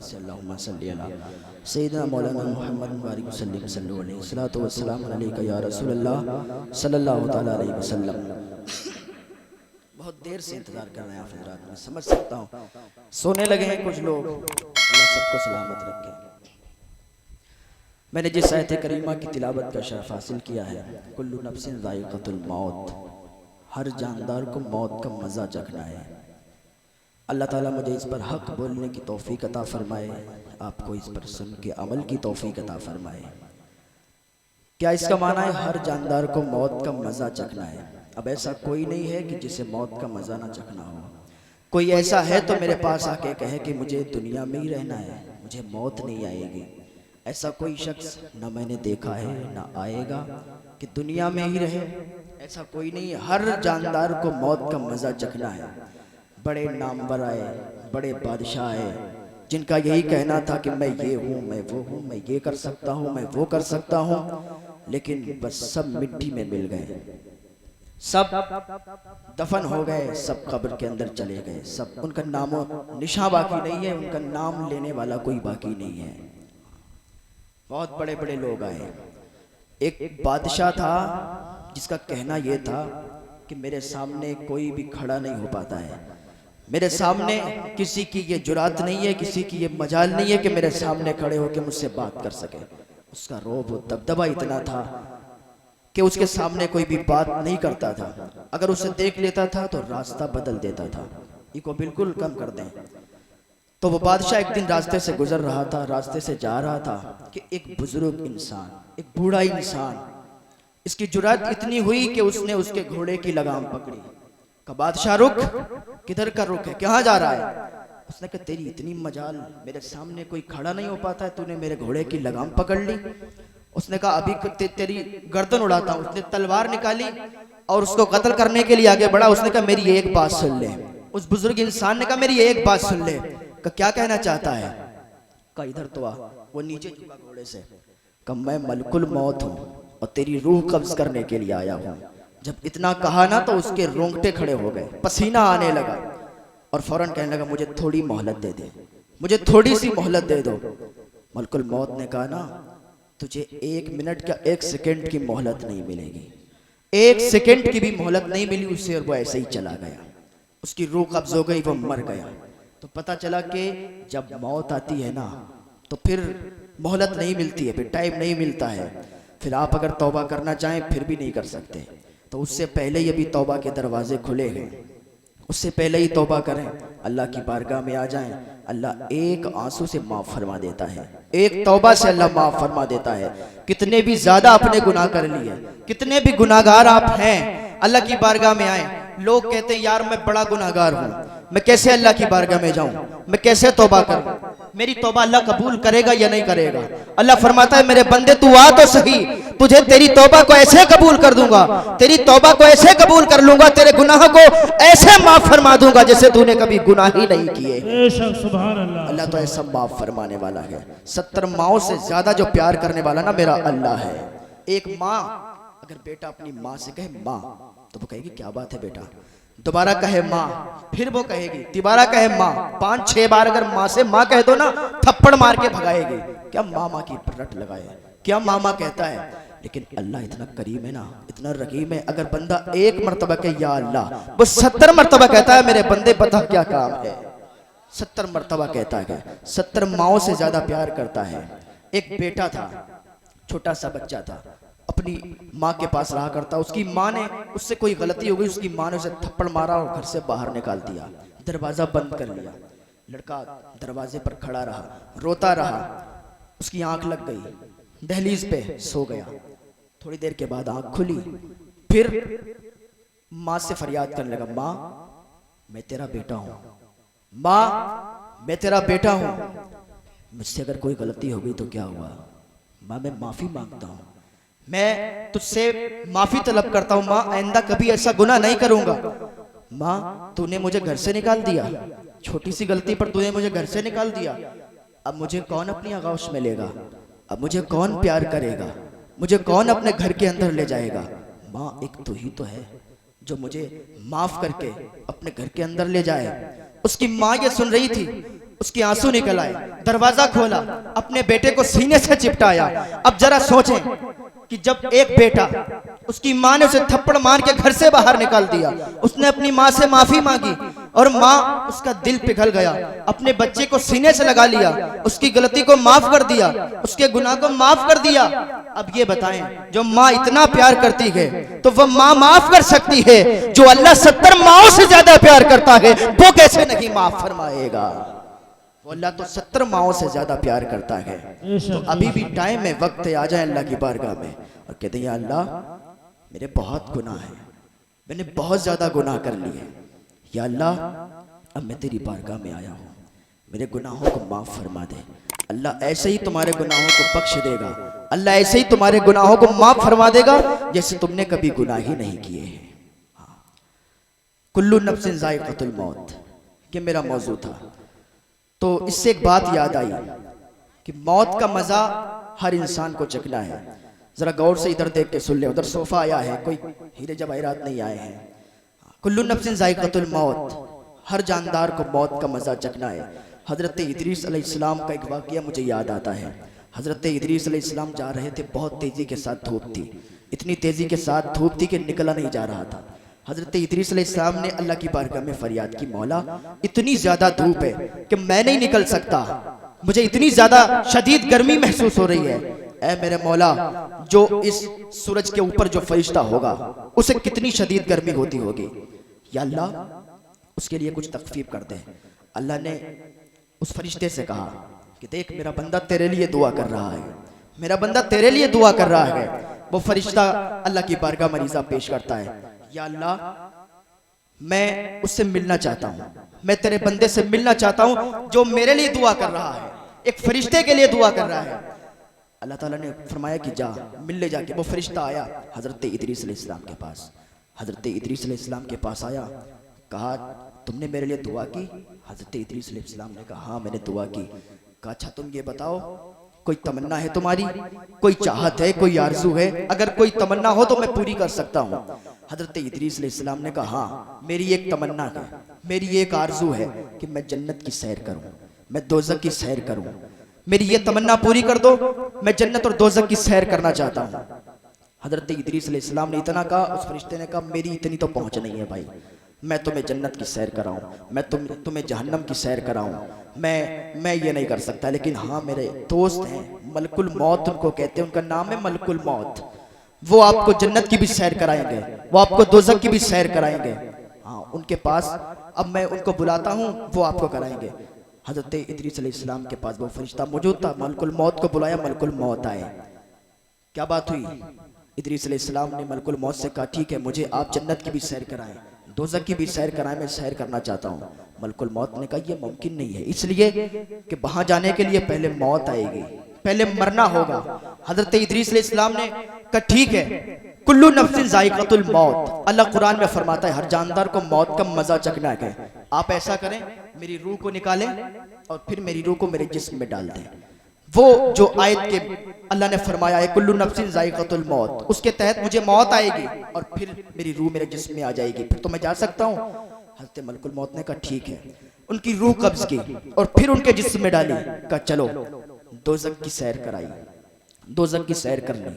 से अल्लाहुम्मा सल्ली अला सय्यिदना मौलाना मुहम्मद बारिक वसल्लम सल्लल्लाहु अलैहि सल्लतु वस्सलाम अलैका या रसूलल्लाह सल्लल्लाहु तआला अलैहि वसल्लम। बहुत देर से इंतजार कर रहे हैं आप हज़रात, मैं समझ सकता हूँ, सोने लगे हैं कुछ लोग, अल्लाह सबको सलामत रखे। मैंने जिस आयत करीमा की तिलावत का शरफ हासिल किया है, कुल्लु नफ्सिन ज़ाइक़तुल मौत, हर जानदार को मौत का मज़ा चखना है। अल्लाह ताला मुझे इस पर हक़ बोलने की तौफ़ीक़ अता फ़रमाए, आपको इस पर सुन के अमल की तौफ़ीक़ अता फ़रमाए। क्या इसका माना है हर जानदार को मौत का मज़ा चखना है? अब ऐसा कोई नहीं है कि जिसे मौत का मज़ा ना चखना हो। कोई ऐसा है तो मेरे पास आके कहे कि मुझे दुनिया में ही रहना है, मुझे मौत नहीं आएगी। ऐसा कोई शख्स ना मैंने देखा है ना आएगा कि दुनिया में ही रहे, ऐसा कोई नहीं है। हर जानदार को मौत का मज़ा चखना है। बड़े नामवर आए, बड़े बादशाह आए, जिनका यही कहना था कि मैं ये हूँ, मैं वो हूँ, मैं ये कर सकता हूँ, मैं वो कर सकता हूँ, लेकिन बस सब मिट्टी में मिल गए, सब दफन हो गए, सब कब्र के अंदर चले गए, सब उनका नामो निशान बाकी नहीं है, उनका नाम लेने वाला कोई बाकी नहीं है। बहुत बड़े बड़े लोग आए। एक बादशाह था जिसका कहना यह था कि मेरे सामने कोई भी खड़ा नहीं हो पाता है, मेरे सामने किसी की ये जुरात नहीं है, किसी की ये मजाल नहीं है कि मेरे सामने खड़े होकर मुझसे बात कर सके। उसका रौब दबदबा इतना था कि उसके सामने कोई भी बात नहीं करता था, अगर उसे देख लेता था तो रास्ता बदल देता था, इसको बिल्कुल कम कर दें। तो वो बादशाह एक दिन रास्ते से गुजर रहा था, रास्ते से जा रहा था कि एक बुजुर्ग इंसान, एक बूढ़ा इंसान, इसकी जुरात इतनी हुई कि उसने उसके घोड़े की लगाम पकड़ी। कहा बादशाह रुक, किधर का रुक है, कहाँ जा रहा है? उसने कहा तेरी इतनी मजाल, मेरे सामने कोई खड़ा नहीं हो पाता है, तूने मेरे घोड़े की लगाम पकड़ ली। उसने कहा अभी तेरी गर्दन उड़ाता हूँ। उसने तलवार निकाली और उसको कत्ल करने के लिए आगे बढ़ा। उसने कहा मेरी एक बात सुन ले। उस बुजुर्ग इंसान ने कहा मेरी एक बात सुन ले। कहा क्या कहना चाहता है? कहा इधर तो आ। वो नीचे झुका घोड़े से। कहा मैं मलकुल मौत हूँ और तेरी रूह कब्ज करने के लिए आया हूँ। जब इतना कहा ना तो उसके रोंगटे खड़े हो गए, पसीना आने लगा और फौरन कहने लगा मुझे थोड़ी मोहलत दे दे, मुझे थोड़ी सी मोहलत दे दो। मलकुल मौत ने कहा ना तुझे 1 मिनट का 1 सेकंड की मोहलत नहीं मिलेगी। 1 सेकंड की भी मोहलत नहीं मिली उसे और वो ऐसे ही चला गया। उसकी रूह कब्ज हो गई, वो मर गया। तो पता चला कि जब मौत आती है ना तो फिर मोहलत नहीं मिलती है, फिर टाइम नहीं मिलता है। फिर आप अगर तौबा करना चाहें फिर भी नहीं कर सकते। तो उससे पहले ये भी तौबा के दरवाजे खुले हैं, उससे पहले ही तौबा करें, अल्लाह की बारगाह में आ जाएं। अल्लाह एक आंसू से माफ़ फरमा देता है, एक तौबा से अल्लाह माफ़ फरमा देता है। कितने भी ज़्यादा आपने गुनाह कर लिए, कितने भी गुनाहगार आप हैं, अल्लाह की बारगाह में आए। लोग कहते हैं यार मैं बड़ा गुनाहगार हूँ, मैं कैसे अल्लाह की बारगाह में जाऊँ, मैं कैसे तौबा करूँ, मेरी तौबा अल्लाह कबूल करेगा या नहीं करेगा? अल्लाह फरमाता है मेरे बंदे तू आ तो सही, तुझे तेरी तौबा को ऐसे कबूल कर दूंगा, तेरी तौबा को ऐसे कबूल कर लूंगा, तेरे गुनाह को ऐसे माफ फरमा दूंगा जैसे तूने कभी गुनाह ही नहीं किए। अल्लाह तो ऐसा माफ फरमाने वाला है। 70 माओं से ज्यादा जो प्यार करने वाला ना मेरा अल्लाह है। एक माँ अगर बेटा अपनी माँ से कहे माँ तो वो कहेगी क्या बात है बेटा, दोबारा कहे माँ, फिर वो कहेगी, दोबारा कहे माँ, 5-6 बार अगर माँ से माँ कह दो ना थप्पड़ मार के भगाएगी। क्या मामा की रट लगाए, क्या मामा कहता है। लेकिन अल्लाह इतना करीम है ना, इतना रहीम है, अगर बंदा एक मर्तबा कहे या अल्लाह, वो 70 मर्तबा कहता है मेरे बंदे बता क्या काम है। 70 मर्तबा कहता है, 70 माओं से ज्यादा प्यार करता है। एक बेटा था, छोटा सा बच्चा था, अपनी माँ के पास रहा करता। उसकी माँ ने, उससे कोई गलती हो गई, उसकी माँ ने उसे थप्पड़ मारा और घर से बाहर निकाल दिया, दरवाजा बंद कर लिया। लड़का दरवाजे पर खड़ा रहा, रोता रहा, उसकी आंख लग गई, दहलीज पे सो गया। थोड़ी देर के बाद आंख खुली, फिर माँ से फरियाद करने लगा, माँ मैं तेरा बेटा हूँ, माँ मैं तेरा बेटा हूँ, मुझसे अगर कोई गलती हो गई तो क्या हुआ, माँ मैं माफी मांगता हूँ, मैं तुझसे माफी तलब करता हूँ माँ, आइंदा कभी ऐसा गुनाह नहीं करूंगा। माँ तूने मुझे घर से निकाल दिया, छोटी सी गलती पर तूने मुझे घर से निकाल दिया, अब मुझे कौन अपनी आगोश में लेगा, अब मुझे कौन प्यार करेगा, मुझे कौन अपने घर के अंदर ले जाएगा। माँ एक तू ही तो है जो मुझे माफ करके अपने घर के अंदर ले जाए। उसकी माँ ये सुन रही थी, उसके आंसू निकल आए, दरवाजा खोला, अपने बेटे को सीने से चिपटाया। अब जरा सोचें कि जब एक बेटा, उसकी माँ ने उसे थप्पड़ मार के घर से बाहर निकाल दिया, उसने अपनी माँ से माफी मांगी और माँ, उसका दिल पिघल गया, अपने बच्चे को सीने से लगा लिया, उसकी गलती को माफ कर दिया, उसके गुनाह को माफ कर दिया। अब ये बताएं, जो माँ इतना प्यार करती है तो वह माँ माफ कर सकती है? जो अल्लाह 70 माओं से ज्यादा प्यार करता है वो कैसे नहीं माफ फरमाएगा? वो अल्लाह तो 70 माओं से ज्यादा प्यार करता है। तो अभी भी टाइम है, वक्त है, आ जाए अल्लाह की बारगाह में और कहते हैं, या अल्लाह मेरे बहुत गुनाह है, मैंने बहुत ज्यादा गुनाह कर लिए, या अल्लाह अब मैं तेरी बारगाह में आया हूँ, मेरे गुनाहों को माफ फरमा दे। अल्लाह ऐसे ही तुम्हारे गुनाहों को बख्श देगा, अल्लाह ऐसे ही तुम्हारे गुनाहों को माफ फरमा देगा जैसे तुमने कभी गुनाह ही नहीं किए हैं। कुल्लू नफ्सिन ज़ाइक़तुल मौत, ये मेरा मौजू था। तो इससे एक बात याद आई कि मौत का मजा हर इंसान को चखना है। जरा गौर से इधर देख के सुन ले, उधर सोफा आया है, कोई हीरे जवाहिरात नहीं आए हैं। कुल्लू नफ्सिन ज़ाइक़तुल मौत, हर जानदार को मौत का मजा चखना है। हजरत इदरीस अलैहिस्सलाम का एक वाक़या मुझे याद आता है। हजरत इदरीस अलैहिस्सलाम जा रहे थे, बहुत तेजी के साथ धूप थी, इतनी तेजी के साथ धूप थी कि निकला नहीं जा रहा था। हजरत इदरीस अलैहिस्सलाम ने अल्लाह की बारगाह में फरियाद की, मौला इतनी ज्यादा धूप है कि मैं नहीं निकल सकता, मुझे इतनी ज्यादा शदीद गर्मी महसूस हो रही है। ऐ मेरे मौला, जो इस सूरज के ऊपर जो फरिश्ता होगा उसे कितनी शदीद गर्मी होती होगी, या अल्लाह उसके लिए कुछ तखफीफ कर दे। अल्लाह ने उस फरिश्ते से कहा कि देख, मेरा बंदा तेरे लिए दुआ कर रहा है, मेरा बंदा तेरे लिए दुआ कर रहा है। वो फरिश्ता अल्लाह की बारगाह मरीज़ा पेश करता है, या अल्लाह मैं उससे मिलना चाहता हूँ, मैं तेरे बंदे से मिलना चाहता हूँ जो मेरे लिए दुआ कर रहा है, एक फरिश्ते के लिए दुआ कर रहा है। अल्लाह ताला ने फरमाया कि जा मिल ले जाके। वो फरिश्ता आया हजरत इदरीस अलैहिस्सलाम के पास, हजरत इदरीस अलैहिस्सलाम के पास आया, कहा तुमने मेरे लिए दुआ की? हजरत इदरीस अलैहिस्सलाम ने कहा हाँ मैंने दुआ की। कहा अच्छा तुम ये बताओ, कोई तमन्ना है तुम्हारी, कोई चाहत है, कोई आरजू है? अगर कोई तमन्ना हो तो मैं पूरी कर सकता हूँ। हजरत इदरीस अलैहिस्सलाम ने कहा हाँ मेरी एक तमन्ना है, मेरी एक आरजू है कि मैं जन्नत की सैर करूँ, मैं दोज़ख की सैर करूँ, मेरी ये तमन्ना पूरी कर दो, मैं जन्नत और दोज़ख की सैर करना चाहता हूँ। हजरत इदरीस अलैहिस्सलाम ने इतना कहा, उस फरिश्ते ने कहा मेरी इतनी तो पहुँच नहीं है भाई, मैं तुम्हें जन्नत की सैर कराऊं, मैं तुम्हें जहन्नम की सैर कराऊं, मैं ये नहीं कर सकता। लेकिन हाँ मेरे दोस्त हैं, मलकुल मौत उनको कहते हैं, उनका नाम है मलकुल मौत, वो आपको जन्नत की भी सैर कराएंगे, वो आपको दोज़ख की भी सैर कराएंगे। हाँ उनके पास अब मैं उनको बुलाता हूँ, वो आपको कराएंगे। हजरत इदरीस अलैहिस्सलाम के पास वो फरिश्ता मौजूद था, मलकुल मौत को बुलाया, मलकुल मौत आए। क्या बात हुई? इदरीस अलैहिस्सलाम ने मलकुल मौत से कहा ठीक है, मुझे आप जन्नत की भी सैर कराएं, दोज़ख की भी सैर कराएं, मैं सैर करना चाहता हूँ। मलकुल मौत ने कहा यह मुमकिन नहीं है, इसलिए कि वहां जाने के लिए पहले मौत आएगी, पहले मरना होगा। हजरत इदरीस अलैहिस्सलाम ने कहा ठीक है, कुल्लू नफ्सिन ज़ाइक़तुल मौत, अल्लाह कुरान में फरमाता है हर जानदार को मौत का मजा चखना है। आप ऐसा करें, मेरी रूह को निकालें और फिर मेरी रूह को मेरे जिस्म में डाल दें। वो जो आयत के अल्लाह ने फरमाया है कुल्लू नफ्सिन ज़ाइक़तुल मौत, उसके तहत मुझे मौत आएगी और फिर मेरी रूह मेरे जिस्म में आ जाएगी, फिर तो मैं जा सकता हूँ। हज़रत मलकुल मौत ने कहा ठीक है, उनकी रूह कब्ज की और फिर उनके जिस्म में डाली। कहा चलो दोज़ख की सैर कराई, दोज़ख की सैर कर ली।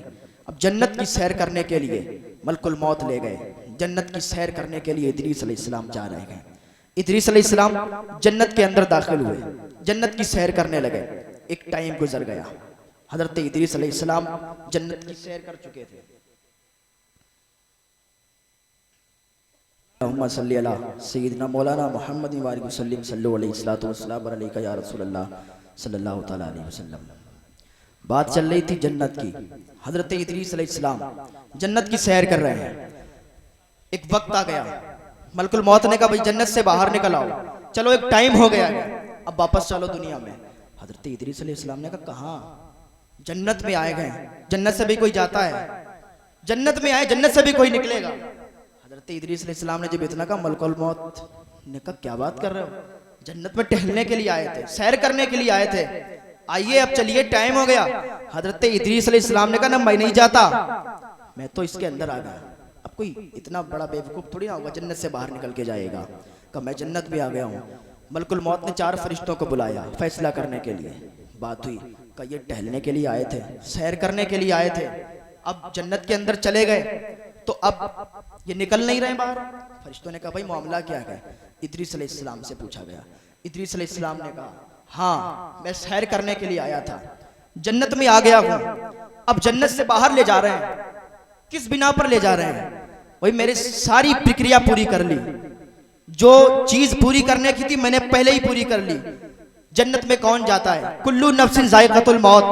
अब जन्नत की सैर करने के लिए मलकुल मौत ले गए, जन्नत की सैर करने के लिए इदरीस अलैहिस्सलाम जा रहे हैं। इदरीस अलैहिस्सलाम जन्नत के अंदर दाखिल हुए, जन्नत की सैर करने लगे। एक टाइम गुजर गया, हजरत इदरीस अलैहिस्सलाम जन्नत की सैर कर चुके थे। अल्लाहुम्मा सल्ली अला सय्यिदिना मौलाना मुहम्मद व आलिहि वसल्लम सल्लल्लाहु अलैहि या रसूलल्लाह सल्लल्लाहु तआला अलैहि वसल्लम। बात चल रही थी जन्नत की। हजरत इदरीस अलैहिस्सलाम जन्नत की सैर कर रहे हैं। एक वक्त आ गया, मलकुल मौत ने कहा भाई जन्नत से बाहर निकल आओ, चलो एक टाइम हो गया है, अब वापस चलो दुनिया में। हजरत इदरीस अलैहिस्सलाम ने कहा कहाँ, जन्नत में आए गए, जन्नत से भी कोई जाता है, जन्नत में आए, जन्नत से भी कोई निकलेगा। हजरत इदरीस अलैहिस्सलाम ने जब इतना कहा, मलकुल मौत ने कहा क्या बात कर रहे हो, जन्नत में टहलने के लिए आए थे, सैर करने के लिए आए थे, आइए अब चलिए टाइम हो गया। हजरत इदरीस अलैहिस्सलाम ने कहा ना मैं नहीं जाता, मैं तो इसके अंदर आ गया। अब कोई इतना बड़ा बेवकूफ थोड़ी ना होगा जन्नत से बाहर निकल के जाएगा। कहा मैं जन्नत में आ गया हूँ। मलकुल मौत ने 4 फरिश्तों को बुलाया फैसला करने के लिए। बात हुई का ये टहलने के लिए आए थे, सैर करने के लिए आए थे, अब जन्नत के अंदर चले गए तो अब ये निकल नहीं रहे बाहर। फरिश्तों ने कहा भाई मामला क्या है? इदरीस अलैहिस्सलाम से पूछा गया। इदरीस अलैहिस्सलाम ने कहा हाँ मैं सैर करने के लिए आया था, जन्नत में आ गया हूं, अब जन्नत से बाहर ले जा रहे हैं। किस बिना पर ले जा रहे हैं? वही मेरी सारी प्रक्रिया पूरी कर ली, जो चीज पूरी करने की थी मैंने पहले ही पूरी कर ली। जन्नत में कौन जाता है? कुल्लू नफ्सिन जायकातुल मौत,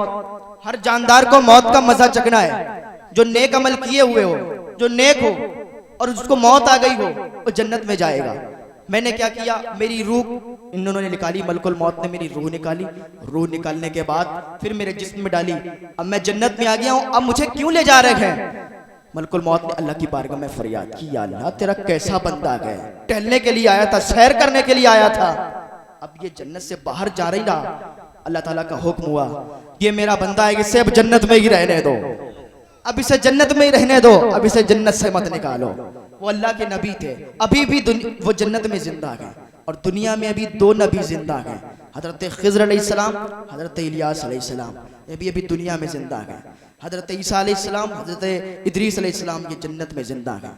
हर जानदार को मौत का मजा चखना है। जो नेक अमल किए हुए हो, जो नेक हो और उसको मौत आ गई हो, वो जन्नत में जाएगा। मैंने क्या किया? मेरी रूह इन्होंने निकाली, मलकुल मौत ने मेरी रूह निकाली। रूह निकालने के बाद फिर मेरे जिस्म में डाली। अब मैं जन्नत में आ गया हूं, अब मुझे क्यों ले जा रहे हैं? मलकुल मौत ने अल्लाह की बारगाह में फरियाद की, या अल्लाह तेरा कैसा बंदा है, टहलने के लिए आया था, सैर करने के लिए आया था, अब ये जन्नत से बाहर जा रही ना। अल्लाह ताला का हुक्म हुआ ये मेरा बंदा है, इसे अब जन्नत में ही रहने दो, अब इसे जन्नत में ही रहने दो, अब इसे जन्नत से मत निकालो। वो अल्लाह के नबी थे, अभी भी वो जन्नत में जिंदा है। और दुनिया में अभी 2 नबी जिंदा हैं, हजरत खिज़र अलैहिस्सलाम, हजरत इलियास अलैहिस्सलाम, ये भी अभी दुनिया में जिंदा है। हजरत ईसा अलैहिस्सलाम, हजरत इदरीस अलैहिस्सलाम ये जन्नत में जिंदा हैं।